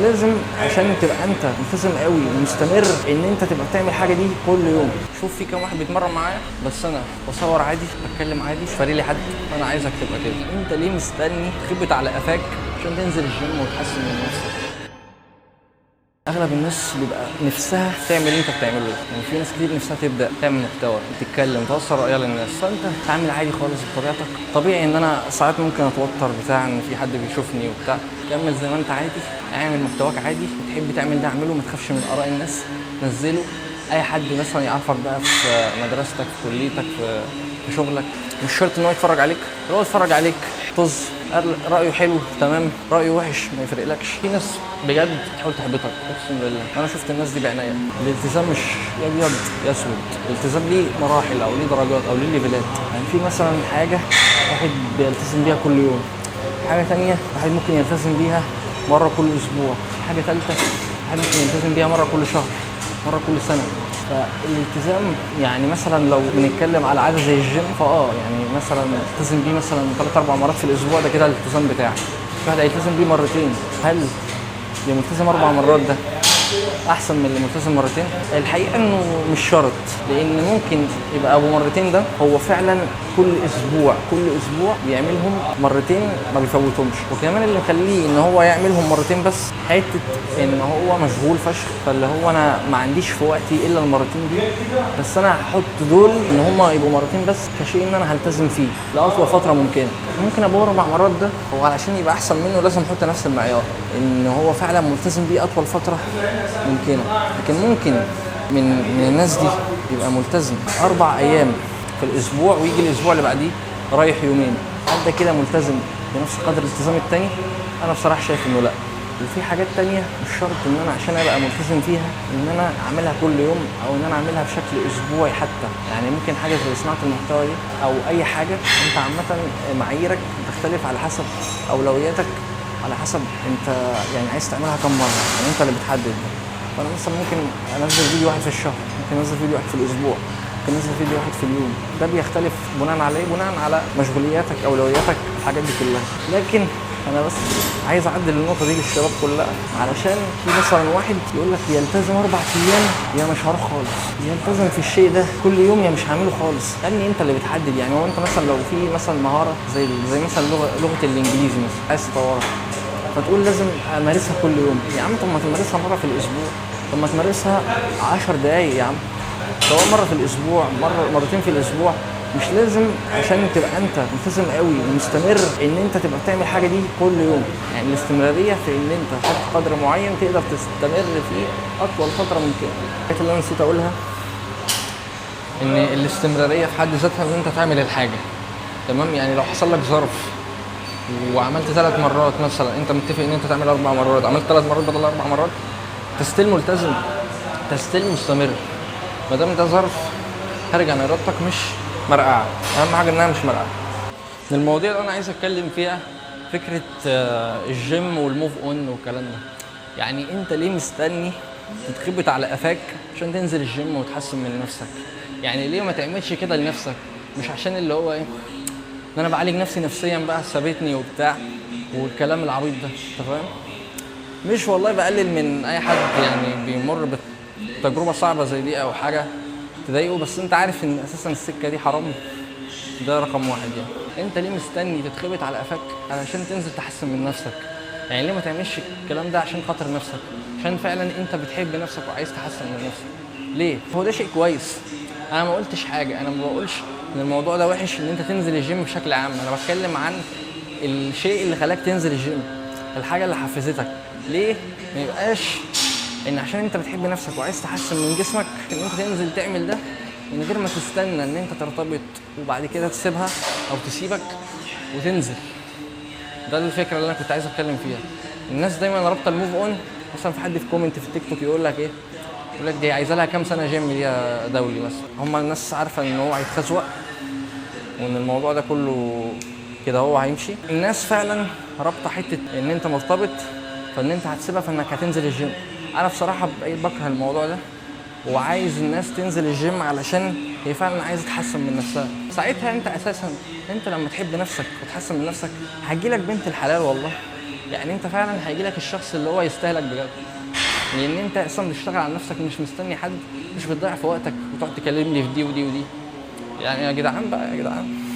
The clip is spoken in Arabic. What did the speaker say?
لازم عشان تبقى انت ملتزم قوي ومستمر ان انت تبقى بتعمل حاجه دي كل يوم. شوف في كام واحد بيتمرن معايا بس انا بصور عادي، بتكلم عادي، مش فارق لي حد. انا عايزك تبقى كده. انت ليه مستني تخبط على قفاك عشان تنزل الجيم وتحسن من نفسك؟ اغلب الناس بيبقى نفسها تعمل اللي انت بتعمله، يعني في ناس كتير نفسها تبدا تعمل محتوى، تتكلم، توصل رايها للناس، فانت تعمل عادي خالص بطبيعتك. طبيعي ان انا ساعات ممكن اتوتر بتاع ان في حد بيشوفني وبتاع. كمل زي ما انت عادي، اعمل محتواك عادي، تحب تعمل ده اعمله، ما تخافش من اراء الناس، نزله. اي حد مثلا يعرفك بقى في مدرستك، في كليتك، في شغلك، مش شرط ان هو يتفرج عليك. لو يتفرج عليك طز، رايه حلو تمام، رايه وحش ما يفرقلكش. في ناس بجد تحاول تحبطك، اقسم بالله انا شفت الناس دي بعينيا. الالتزام مش يا ابيض يا اسود، الالتزام ليه مراحل او ليه درجات او ليه ليفلات. يعني في مثلا حاجه واحد بيلتزم بيها كل يوم، حاجه ثانيه واحد ممكن يلتزم بيها مره كل اسبوع، حاجه ثالثه واحد ممكن يلتزم بيها مره كل شهر، مره كل سنه. فالالتزام يعني مثلا لو بنتكلم على عاده زي الجيم يعني مثلا التزم بيه مثلا 3-4 مرات في الاسبوع، ده كده الالتزام بتاعك. واحد هيلتزم بيه مرتين، هل اللي ملتزم 4 مرات ده احسن من اللي ملتزم مرتين؟ الحقيقه انه مش شرط، لان ممكن يبقى ابو مرتين ده هو فعلا كل اسبوع بيعملهم مرتين ما بيفوتهمش. وكمان اللي مخليه ان هو يعملهم مرتين بس حته ان هو مشغول فشخ، فاللي هو انا ما عنديش في وقتي الا المرتين دي، بس انا هحط دول ان هم يبقوا مرتين بس كشيء ان انا هلتزم فيه لاطول فتره ممكنه. ممكن ابو 4 مرات ده هو علشان يبقى احسن منه لازم احط نفس المعيار ان هو فعلا ملتزم بيه اطول فتره ممكنه. لكن ممكن من الناس دي يبقى ملتزم 4 ايام في الاسبوع ويجي الاسبوع اللي بعديه رايح يومين، هل ده كده ملتزم بنفس قدر الالتزام التاني؟ انا بصراحه شايف انه لا. وفي حاجات تانية مش شرط ان انا عشان ابقى ملتزم فيها ان انا اعملها كل يوم او ان انا اعملها بشكل اسبوعي حتى. يعني ممكن حاجه زي صناعه المحتوى دي او اي حاجه انت عامه معاييرك بتختلف على حسب اولوياتك، على حسب انت يعني عايز تعملها كم مره، يعني انت اللي بتحدد. فانا مثلا ممكن انزل فيديو واحد في الشهر، ممكن انزل فيديو واحد في الاسبوع، ممكن انزل فيديو واحد في اليوم. ده بيختلف بناء على ايه؟ بناء على مشغولياتك، اولوياتك، الحاجات دي كلها. لكن انا بس عايز اعدل النقطه دي للشباب كلها، علشان في مثلا واحد يقول لك يلتزم 4 ايام يا مش هروح خالص، يلتزم في الشيء ده كل يوم يا مش هعمله خالص. يعني انت اللي بتحدد. يعني هو انت مثلا لو في مثلا مهاره زي مثلا لغه الانجليزي مثلا عايز تطورها، فتقول لازم امارسها كل يوم. يا عم طب ما تمارسها مره في الاسبوع، طب ما تمارسها 10 دقايق يا عم، سواء مره في الاسبوع، مرتين في الاسبوع. مش لازم عشان تبقى انت ملتزم قوي ومستمر ان انت تبقى بتعمل حاجه دي كل يوم. يعني الاستمراريه في ان انت تحط قدر معين تقدر تستمر فيه اطول فتره ممكنه. الحاجه اللي انا نسيت اقولها ان الاستمراريه في حد ذاتها ان انت تعمل الحاجه تمام. يعني لو حصل لك ظرف وعملت 3 مرات مثلا، انت متفق ان انت تعمل 4 مرات، عملت 3 مرات بدل 4 مرات، تستيل ملتزم، تستيل مستمر. ما دام ده ظرف خارج عن ارادتك مش مرقعه. اهم حاجه انها مش مرقعه. المواضيع اللي انا عايز اتكلم فيها فكره الجيم والموف اون والكلام ده. يعني انت ليه مستني تتخبط على قفاك عشان تنزل الجيم وتحسن من نفسك؟ يعني ليه ما تعملش كده لنفسك؟ مش عشان اللي هو ايه ان انا بعالج نفسي نفسيا بقى سابتني وبتاع والكلام العبيط ده، انت فاهم؟ مش والله بقلل من اي حد يعني بيمر بتجربه صعبه زي دي او حاجه تضايقه، بس انت عارف ان اساسا السكه دي حرام. ده رقم 1. يعني انت ليه مستني تتخبط على قفاك علشان تنزل تحسن من نفسك؟ يعني ليه ما تعملش الكلام ده عشان خاطر نفسك، عشان فعلا انت بتحب نفسك وعايز تحسن من نفسك؟ ليه؟ هو ده شيء كويس. انا ما قلتش حاجه، انا ما بقولش ان الموضوع ده وحش ان انت تنزل الجيم بشكل عام. انا بتكلم عن الشيء اللي خلاك تنزل الجيم، الحاجه اللي حفزتك. ليه ما يبقاش ان عشان انت بتحب نفسك وعايز تحسن من جسمك ان انت تنزل تعمل ده من غير ما تستنى ان انت ترتبط وبعد كده تسيبها او تسيبك وتنزل؟ ده الفكره اللي انا كنت عايز اتكلم فيها. الناس دايما رابطه الموف اون، مثلا في حد في كومنت في التيك توك يقول لك ايه، يقول لك دي عايزه لها كام سنه جيم دي يا دولي مثلا. هم الناس عارفه ان هو هيتخزوق وان الموضوع ده كله كده هو هيمشي. الناس فعلا رابطه حته ان انت مرتبط فان انت هتسيبها فانك هتنزل الجيم. انا بصراحه بقيت بكره الموضوع ده وعايز الناس تنزل الجيم علشان هي فعلا عايزه تحسن من نفسها. ساعتها انت اساسا انت لما تحب نفسك وتحسن من نفسك هتجيلك بنت الحلال والله. يعني انت فعلا هيجي لك الشخص اللي هو يستاهلك بجد، لان انت اصلا بتشتغل على نفسك، مش مستني حد، مش بتضيع في وقتك وتقعد تكلمني في دي ودي ودي. يعني يا جدعان بقى، يا جدعان.